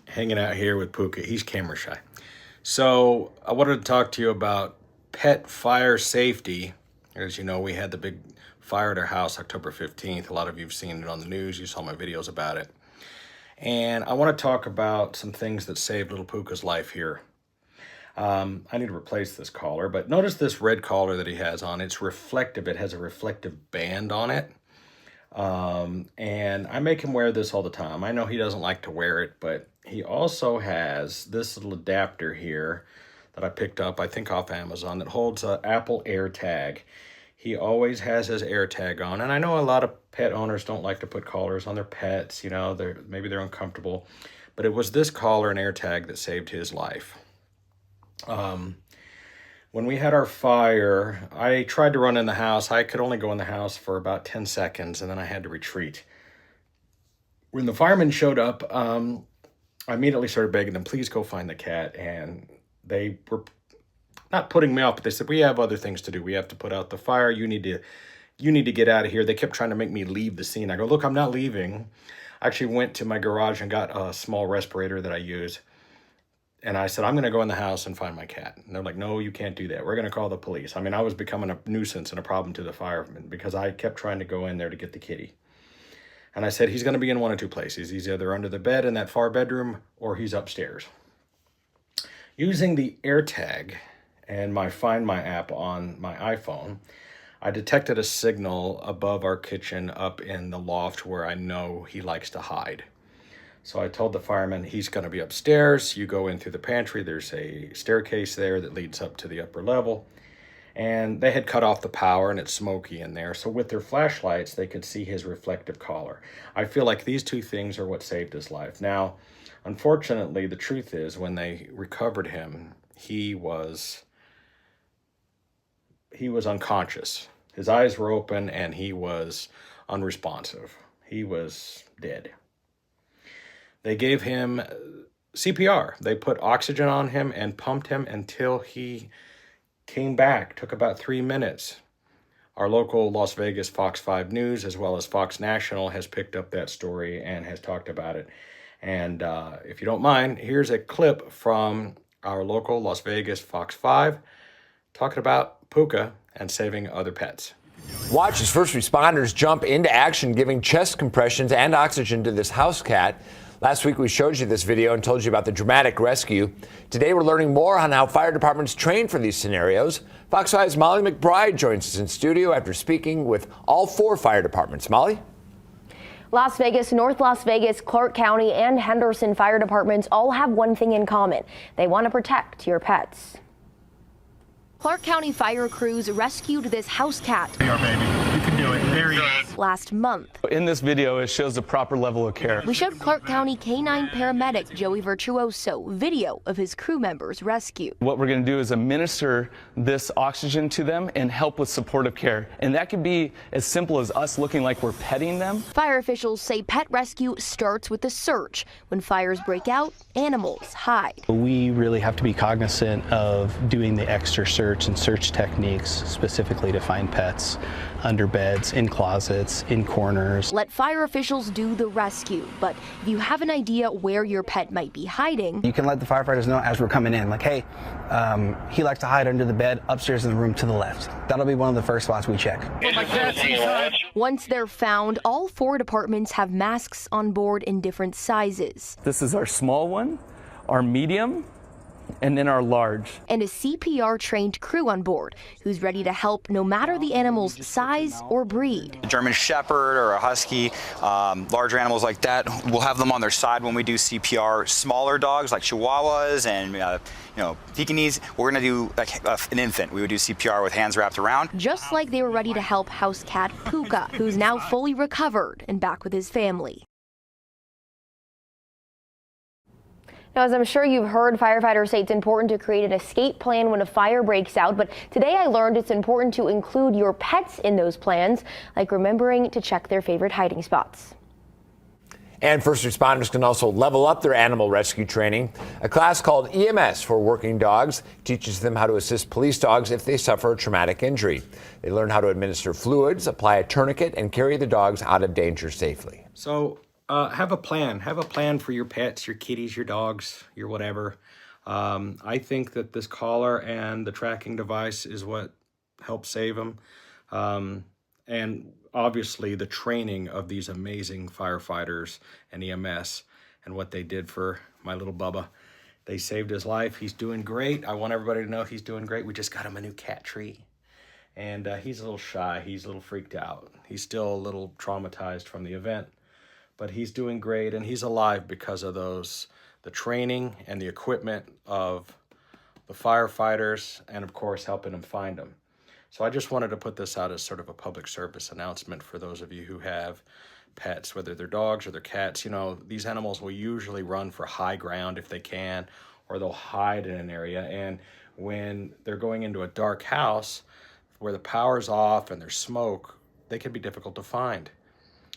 Hanging out here with Pooka. He's camera shy. So I wanted to talk to you about pet fire safety. As you know, we had the big fire at our house October 15th. A lot of you have seen it on the news. You saw my videos about it. And I want to talk about some things that saved little Pooka's life here. I need to replace this collar, but notice this red collar that he has on. It's reflective. It has a reflective band on it. And I make him wear this all the time. I know he doesn't like to wear it, but he also has this little adapter here that I picked up, I think off Amazon, that holds an Apple AirTag. He always has his AirTag on. And I know a lot of pet owners don't like to put collars on their pets, you know, maybe they're uncomfortable, but it was this collar and AirTag that saved his life. When we had our fire, I tried to run in the house. I could only go in the house for about 10 seconds, and then I had to retreat. When the firemen showed up, I immediately started begging them, please go find the cat. And they were not putting me off, but they said, we have other things to do. We have to put out the fire. You need to get out of here. They kept trying to make me leave the scene. I go, look, I'm not leaving. I actually went to my garage and got a small respirator that I use. And I said, I'm going to go in the house and find my cat. And they're like, no, you can't do that. We're going to call the police. I mean, I was becoming a nuisance and a problem to the firemen because I kept trying to go in there to get the kitty. And I said, he's going to be in one of two places. He's either under the bed in that far bedroom or he's upstairs. Using the AirTag and my Find My app on my iPhone, I detected a signal above our kitchen up in the loft where I know he likes to hide. So I told the fireman, he's going to be upstairs. You go in through the pantry. There's a staircase there that leads up to the upper level. And they had cut off the power and it's smoky in there. So with their flashlights, they could see his reflective collar. I feel like these two things are what saved his life. Now, unfortunately, the truth is when they recovered him, he was unconscious. His eyes were open and he was unresponsive. He was dead. They gave him CPR. They put oxygen on him and pumped him until he came back. Took about 3 minutes. Our local Las Vegas Fox 5 News, as well as Fox National, has picked up that story and has talked about it. And if you don't mind, here's a clip from our local Las Vegas Fox 5 talking about Pooka and saving other pets. Watch as first responders jump into action, giving chest compressions and oxygen to this house cat. Last week, we showed you this video and told you about the dramatic rescue. Today, we're learning more on how fire departments train for these scenarios. Fox 5's Molly McBride joins us in studio after speaking with all 4 fire departments. Molly? Las Vegas, North Las Vegas, Clark County, and Henderson fire departments all have one thing in common. They want to protect your pets. Clark County fire crews rescued this house cat. Here, baby. You can do it. There he is. Last month. In this video, it shows the proper level of care. We showed Clark County K-9 paramedic Joey Virtuoso video of his crew members' rescue. What we're going to do is administer this oxygen to them and help with supportive care. And that could be as simple as us looking like we're petting them. Fire officials say pet rescue starts with the search. When fires break out, animals hide. We really have to be cognizant of doing the extra search and search techniques specifically to find pets under beds, in closets, in corners. Let fire officials do the rescue, but if you have an idea where your pet might be hiding, you can let the firefighters know as we're coming in, like, hey, he likes to hide under the bed upstairs in the room to the left. That'll be one of the first spots we check. Once they're found, all 4 departments have masks on board in different sizes. This is our small one, our medium, and then our large. And a CPR trained crew on board who's ready to help no matter the animal's size or breed. A German Shepherd or a Husky, larger animals like that, we'll have them on their side when we do CPR. Smaller dogs like Chihuahuas and Pekingese, we're going to do like an infant. We would do CPR with hands wrapped around. Just like they were ready to help house cat Pooka, who's now fully recovered and back with his family. Now, as I'm sure you've heard, firefighters say it's important to create an escape plan when a fire breaks out. But today I learned it's important to include your pets in those plans, like remembering to check their favorite hiding spots. And first responders can also level up their animal rescue training. A class called EMS for working dogs teaches them how to assist police dogs if they suffer a traumatic injury. They learn how to administer fluids, apply a tourniquet, and carry the dogs out of danger safely. So have a plan. Have a plan for your pets, your kitties, your dogs, your whatever. I think that this collar and the tracking device is what helps save them. And obviously the training of these amazing firefighters and EMS and what they did for my little Bubba. They saved his life. He's doing great. I want everybody to know he's doing great. We just got him a new cat tree. And he's a little shy. He's a little freaked out. He's still a little traumatized from the event. But he's doing great, and he's alive because of the training and the equipment of the firefighters and, of course, helping him find them. So I just wanted to put this out as sort of a public service announcement for those of you who have pets, whether they're dogs or they're cats. You know, these animals will usually run for high ground if they can, or they'll hide in an area. And when they're going into a dark house where the power's off and there's smoke, they can be difficult to find.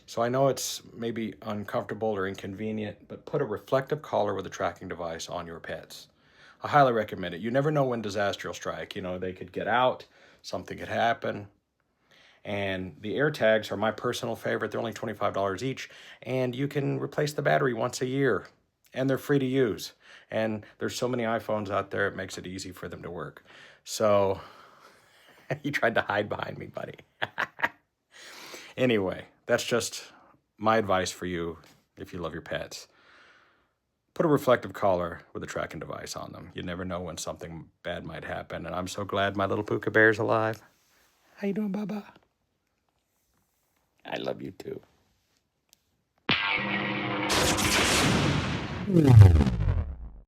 So I know it's maybe uncomfortable or inconvenient, but put a reflective collar with a tracking device on your pets. I highly recommend it. You never know when disaster will strike. You know, they could get out, something could happen. And the AirTags are my personal favorite. They're only $25 each, and you can replace the battery once a year, and they're free to use. And there's so many iPhones out there, it makes it easy for them to work. So you tried to hide behind me, buddy. Anyway, that's just my advice for you if you love your pets. Put a reflective collar with a tracking device on them. You never know when something bad might happen. And I'm so glad my little Pooka bear's alive. How you doing, Bubba? I love you too.